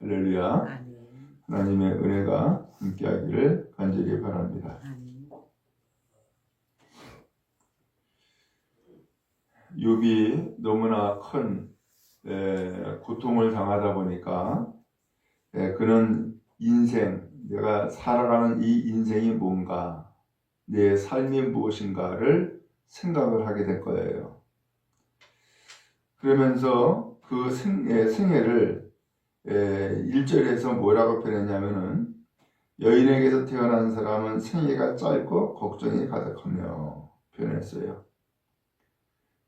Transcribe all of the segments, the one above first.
할렐루야. 아멘. 하나님의 은혜가 함께하기를 간절히 바랍니다. 아멘. 욥이 너무나 큰 고통을 당하다 보니까 그는 인생, 내가 살아가는 이 인생이 뭔가, 내 삶이 무엇인가를 생각을 하게 될 거예요. 그러면서 그 생애를 1절에서 뭐라고 표현했냐면은, 여인에게서 태어난 사람은 생애가 짧고 걱정이 가득하며 표현했어요.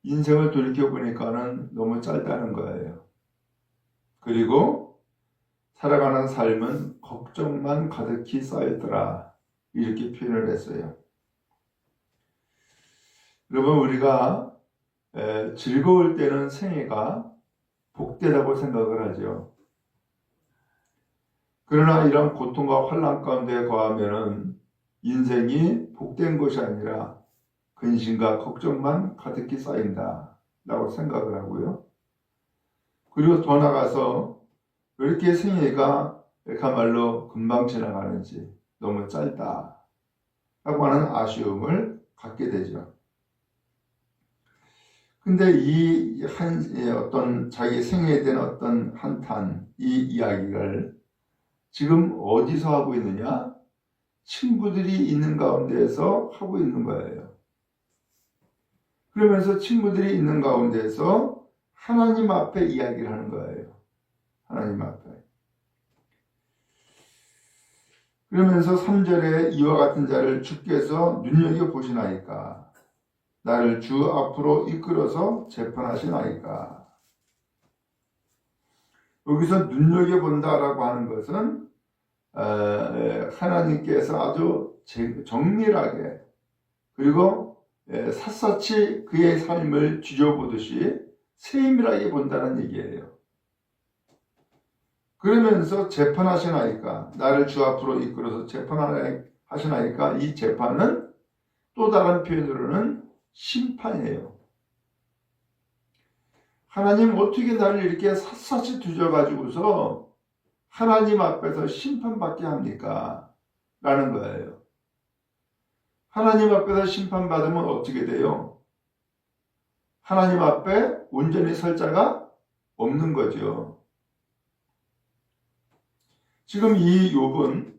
인생을 돌이켜보니까는 너무 짧다는 거예요. 그리고 살아가는 삶은 걱정만 가득히 쌓였더라, 이렇게 표현을 했어요. 여러분, 우리가 즐거울 때는 생애가 복되다고 생각을 하죠. 그러나 이런 고통과 환난 가운데 거하면은 인생이 복된 것이 아니라 근심과 걱정만 가득히 쌓인다 라고 생각을 하고요. 그리고 더 나아가서 왜 이렇게 생애가 그야말로 금방 지나가는지, 너무 짧다 라고 하는 아쉬움을 갖게 되죠. 근데 어떤 자기 생애에 대한 어떤 한탄, 이 이야기를 지금 어디서 하고 있느냐? 친구들이 있는 가운데에서 하고 있는 거예요. 그러면서 친구들이 있는 가운데에서 하나님 앞에 이야기를 하는 거예요. 하나님 앞에. 그러면서 3절에 이와 같은 자를 주께서 눈여겨보시나이까? 나를 주 앞으로 이끌어서 재판하시나이까? 여기서 눈여겨본다라고 하는 것은 하나님께서 아주 정밀하게, 그리고 샅샅이 그의 삶을 쥐어보듯이 세밀하게 본다는 얘기예요. 그러면서 재판하시나이까? 나를 주 앞으로 이끌어서 재판하시나이까? 이 재판은 또 다른 표현으로는 심판이에요. 하나님 어떻게 나를 이렇게 샅샅이 뒤져가지고서 하나님 앞에서 심판받게 합니까? 라는 거예요. 하나님 앞에서 심판받으면 어떻게 돼요? 하나님 앞에 온전히 설 자가 없는 거죠. 지금 이 욥은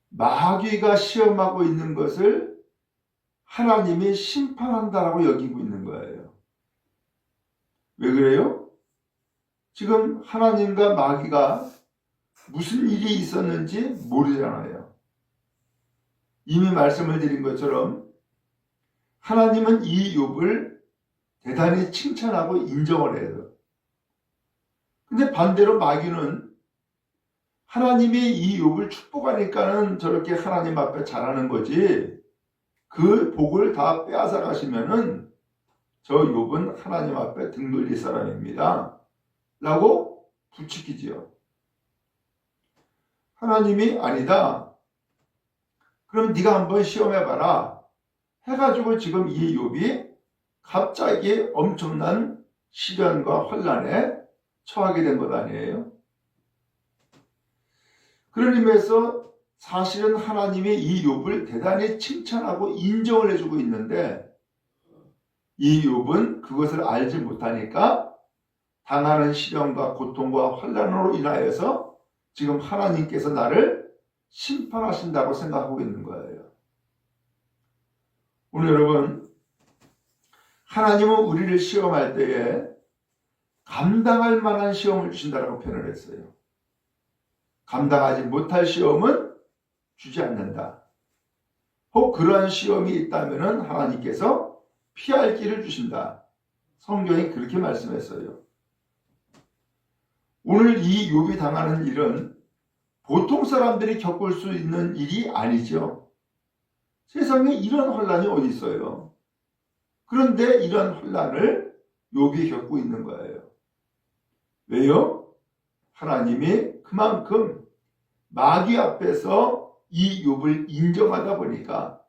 마귀가 시험하고 있는 것을 하나님이 심판한다라고 여기고 있는 거예요. 왜 그래요? 지금 하나님과 마귀가 무슨 일이 있었는지 모르잖아요. 이미 말씀을 드린 것처럼 하나님은 이 욥을 대단히 칭찬하고 인정을 해요. 근데 반대로 마귀는 하나님이 이 욥을 축복하니까는 저렇게 하나님 앞에 잘하는 거지, 그 복을 다 빼앗아 가시면은 저 욥은 하나님 앞에 등 돌릴 사람입니다 라고 부추기지요. 하나님이 아니다, 그럼 네가 한번 시험해봐라 해가지고 지금 이 욥이 갑자기 엄청난 시련과 환난에 처하게 된 것 아니에요? 그런 의미에서 사실은 하나님이 이 욥을 대단히 칭찬하고 인정을 해주고 있는데, 이 욥은 그것을 알지 못하니까 당하는 시련과 고통과 환난으로 인하여서 지금 하나님께서 나를 심판하신다고 생각하고 있는 거예요. 오늘 여러분, 하나님은 우리를 시험할 때에 감당할 만한 시험을 주신다라고 표현을 했어요. 감당하지 못할 시험은 주지 않는다. 혹 그러한 시험이 있다면 하나님께서 피할 길을 주신다. 성경이 그렇게 말씀했어요. 오늘 이 욥이 당하는 일은 보통 사람들이 겪을 수 있는 일이 아니죠. 세상에 이런 환난이 어디 있어요? 그런데 이런 환난을 욥이 겪고 있는 거예요. 왜요? 하나님이 그만큼 마귀 앞에서 이 욥을 인정하다 보니까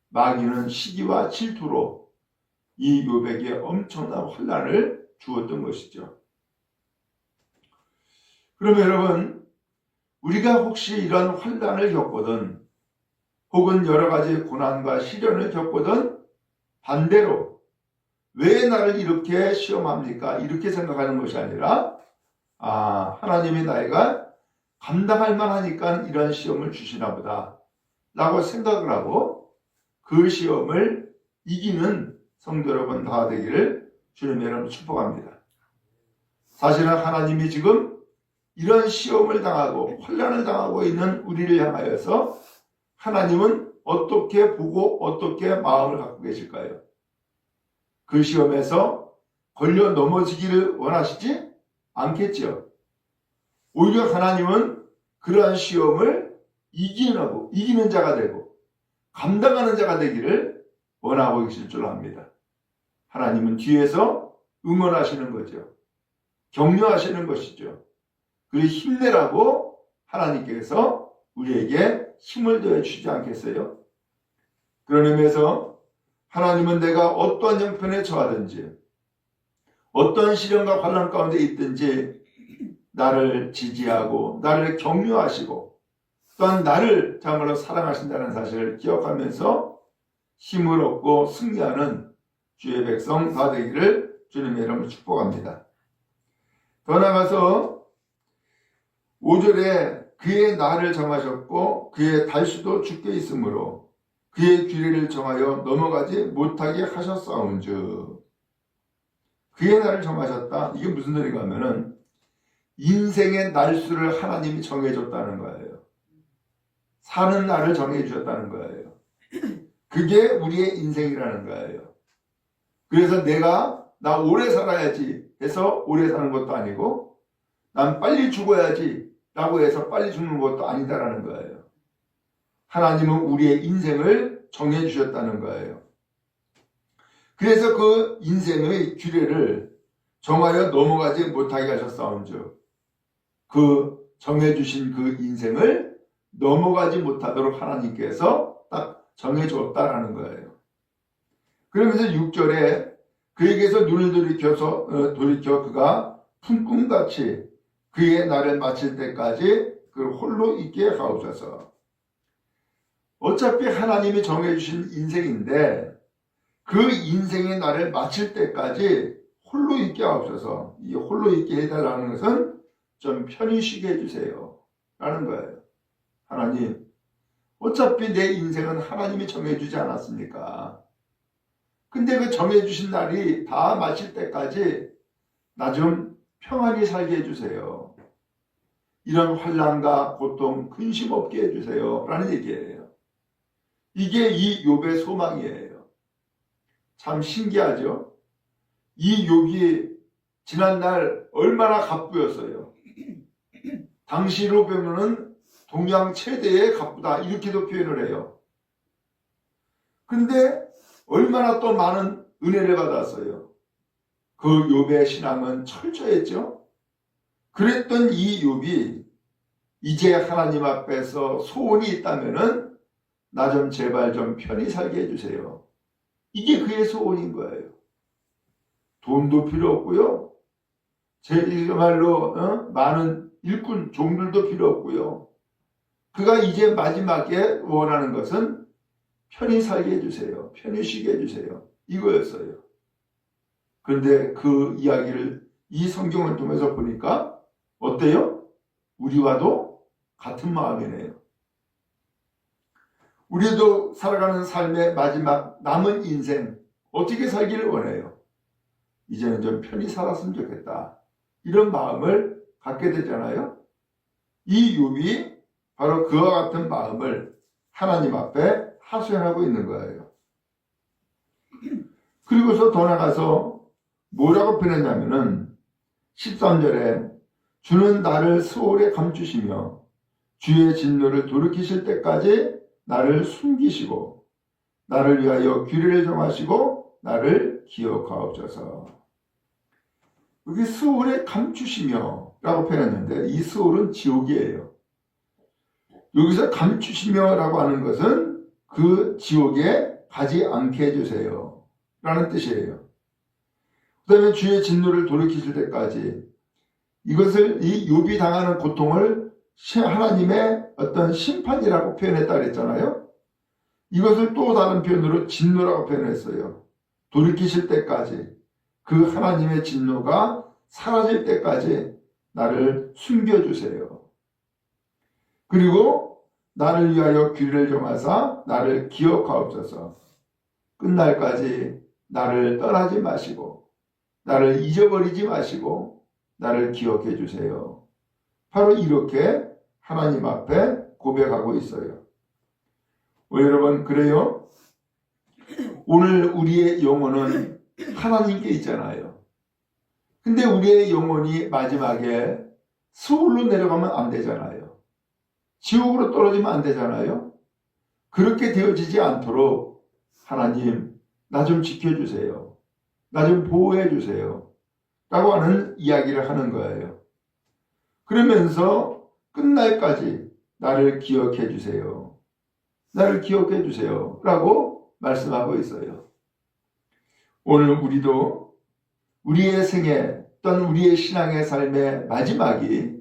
마귀는 시기와 질투로 이 욥에게 엄청난 환난을 주었던 것이죠. 그러면 여러분, 우리가 혹시 이런 환난을 겪거든 혹은 여러 가지 고난과 시련을 겪거든 반대로 왜 나를 이렇게 시험합니까? 이렇게 생각하는 것이 아니라 하나님이 나이가 감당할 만하니까 이런 시험을 주시나 보다 라고 생각을 하고 그 시험을 이기는 성도 여러분 다 되기를 주님 여러분 축복합니다. 사실은 하나님이 지금 이런 시험을 당하고 환난을 당하고 있는 우리를 향하여서 하나님은 어떻게 보고 어떻게 마음을 갖고 계실까요? 그 시험에서 걸려 넘어지기를 원하시지 않겠죠. 오히려 하나님은 그러한 시험을 이기는 자가 되고 감당하는 자가 되기를 원하고 계실 줄 압니다. 하나님은 뒤에서 응원하시는 거죠. 격려하시는 것이죠. 그리고 힘내라고 하나님께서 우리에게 힘을 더해 주지 않겠어요? 그런 의미에서 하나님은 내가 어떠한 형편에 처하든지 어떤 시련과 환난 가운데 있든지 나를 지지하고 나를 격려하시고 또한 나를 정말로 사랑하신다는 사실을 기억하면서 힘을 얻고 승리하는 주의 백성 다 되기를 주님의 이름으로 축복합니다. 더 나아가서 5절에 그의 날을 정하셨고 그의 달수도 죽게 있으므로 그의 규례를 정하여 넘어가지 못하게 하셨사온즉. 그의 날을 정하셨다. 이게 무슨 소리가 하면은 인생의 날수를 하나님이 정해줬다는 거예요. 사는 날을 정해주셨다는 거예요. 그게 우리의 인생이라는 거예요. 그래서 나 오래 살아야지 해서 오래 사는 것도 아니고 난 빨리 죽어야지 라고 해서 빨리 죽는 것도 아니다라는 거예요. 하나님은 우리의 인생을 정해주셨다는 거예요. 그래서 그 인생의 규례를 정하여 넘어가지 못하게 하셨사온즉 그 정해주신 그 인생을 넘어가지 못하도록 하나님께서 딱 정해줬다라는 거예요. 그러면서 6절에 그에게서 눈을 돌이켜 그가 품꿈같이 그의 날을 마칠 때까지 그를 홀로 있게 하옵소서. 어차피 하나님이 정해주신 인생인데 그 인생의 날을 마칠 때까지 홀로 있게 하옵소서. 이 홀로 있게 해달라는 것은 좀 편히 쉬게 해주세요 라는 거예요. 하나님, 어차피 내 인생은 하나님이 정해주지 않았습니까? 근데 그 정해주신 날이 다 마칠 때까지 나 좀 평안히 살게 해주세요. 이런 환난과 고통 근심 없게 해주세요 라는 얘기예요. 이게 이 욥의 소망이에요. 참 신기하죠? 이 욥이 지난날 얼마나 갑부였어요. 당시로 보면은 동양 최대의 갑부다 이렇게도 표현을 해요. 근데 얼마나 또 많은 은혜를 받았어요. 그 욥의 신앙은 철저했죠. 그랬던 이 욥이 이제 하나님 앞에서 소원이 있다면은 나 좀 제발 좀 편히 살게 해주세요. 이게 그의 소원인 거예요. 돈도 필요 없고요. 정말로 많은 일꾼 종들도 필요 없고요. 그가 이제 마지막에 원하는 것은 편히 살게 해주세요. 편히 쉬게 해주세요. 이거였어요. 그런데 그 이야기를 이 성경을 통해서 보니까 어때요? 우리와도 같은 마음이네요. 우리도 살아가는 삶의 마지막 남은 인생 어떻게 살기를 원해요? 이제는 좀 편히 살았으면 좋겠다. 이런 마음을 갖게 되잖아요. 이 욥이 바로 그와 같은 마음을 하나님 앞에 하소연하고 있는 거예요. 그리고서 더 나가서 뭐라고 표현했냐면은 13절에 주는 나를 수월에 감추시며 주의 진노를 돌이키실 때까지 나를 숨기시고 나를 위하여 규례를 정하시고 나를 기억하옵소서. 여기 수월에 감추시며 라고 표현했는데 이 수월은 지옥이에요. 여기서 감추시며 라고 하는 것은 그 지옥에 가지 않게 해주세요 라는 뜻이에요. 그 다음에 주의 진노를 돌이키실 때까지 이것을 이 욥이 당하는 고통을 하나님의 어떤 심판이라고 표현했다 그랬잖아요. 이것을 또 다른 표현으로 진노라고 표현했어요. 돌이키실 때까지, 그 하나님의 진노가 사라질 때까지 나를 숨겨주세요. 그리고 나를 위하여 길을 정하사 나를 기억하옵소서. 끝날까지 나를 떠나지 마시고 나를 잊어버리지 마시고 나를 기억해 주세요. 바로 이렇게 하나님 앞에 고백하고 있어요. 여러분, 그래요? 오늘 우리의 영혼은 하나님께 있잖아요. 근데 우리의 영혼이 마지막에 서울로 내려가면 안 되잖아요. 지옥으로 떨어지면 안 되잖아요. 그렇게 되어지지 않도록 하나님, 나 좀 지켜주세요. 나 좀 보호해 주세요. 라고 하는 이야기를 하는 거예요. 그러면서 끝날까지 나를 기억해 주세요. 나를 기억해 주세요. 라고 말씀하고 있어요. 오늘 우리도 우리의 생애 또는 우리의 신앙의 삶의 마지막이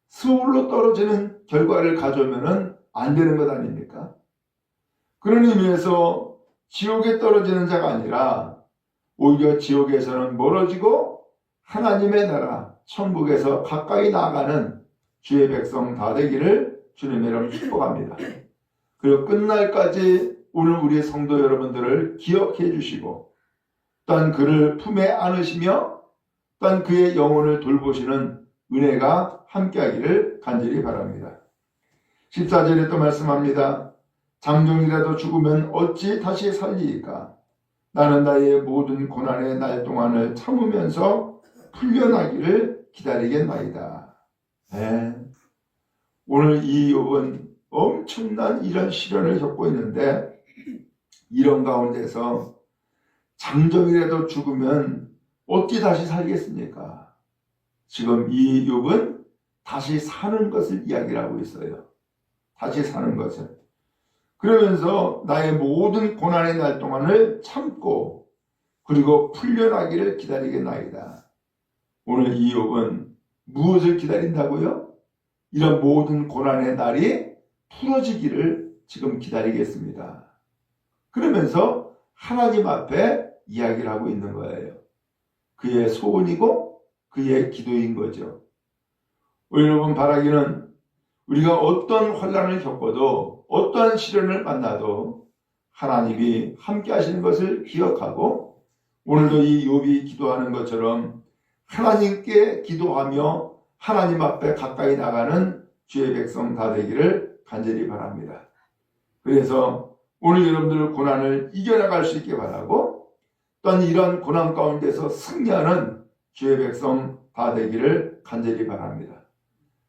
수울로 떨어지는 결과를 가져오면 안 되는 것 아닙니까? 그런 의미에서 지옥에 떨어지는 자가 아니라 오히려 지옥에서는 멀어지고 하나님의 나라 천국에서 가까이 나아가는 주의 백성 다 되기를 주님의 이름으로 축복합니다. 그리고 끝날까지 오늘 우리 성도 여러분들을 기억해 주시고 또한 그를 품에 안으시며 또한 그의 영혼을 돌보시는 은혜가 함께하기를 간절히 바랍니다. 14절에 또 말씀합니다. 장정이라도 죽으면 어찌 다시 살리이까? 나는 나의 모든 고난의 날 동안을 참으면서 풀려나기를 기다리겠나이다. 네. 오늘 이 욥은 엄청난 이런 시련을 겪고 있는데 이런 가운데서 장정이라도 죽으면 어찌 다시 살겠습니까? 지금 이 욥은 다시 사는 것을 이야기를 하고 있어요. 다시 사는 것을. 그러면서 나의 모든 고난의 날 동안을 참고 그리고 풀려나기를 기다리겠나이다. 오늘 이 욥은 무엇을 기다린다고요? 이런 모든 고난의 날이 풀어지기를 지금 기다리겠습니다. 그러면서 하나님 앞에 이야기를 하고 있는 거예요. 그의 소원이고 그의 기도인 거죠. 여러분, 바라기는 우리가 어떤 환난을 겪어도 어떠한 시련을 만나도 하나님이 함께 하시는 것을 기억하고 오늘도 이 욥이 기도하는 것처럼 하나님께 기도하며 하나님 앞에 가까이 나가는 주의 백성 다 되기를 간절히 바랍니다. 그래서 오늘 여러분들 고난을 이겨나갈 수 있게 바라고 또한 이런 고난 가운데서 승리하는 주의 백성 다 되기를 간절히 바랍니다.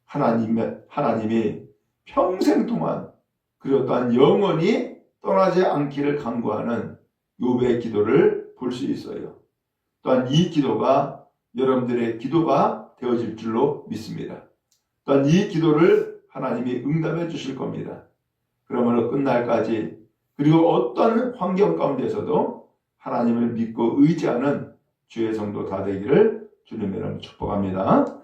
하나님이 평생 동안 그리고 또한 영원히 떠나지 않기를 간구하는 욥의 기도를 볼 수 있어요. 또한 이 기도가 여러분들의 기도가 되어질 줄로 믿습니다. 또한 이 기도를 하나님이 응답해 주실 겁니다. 그러므로 끝날까지 그리고 어떤 환경 가운데서도 하나님을 믿고 의지하는 주의 성도 다 되기를 주님의 이름으로 축복합니다.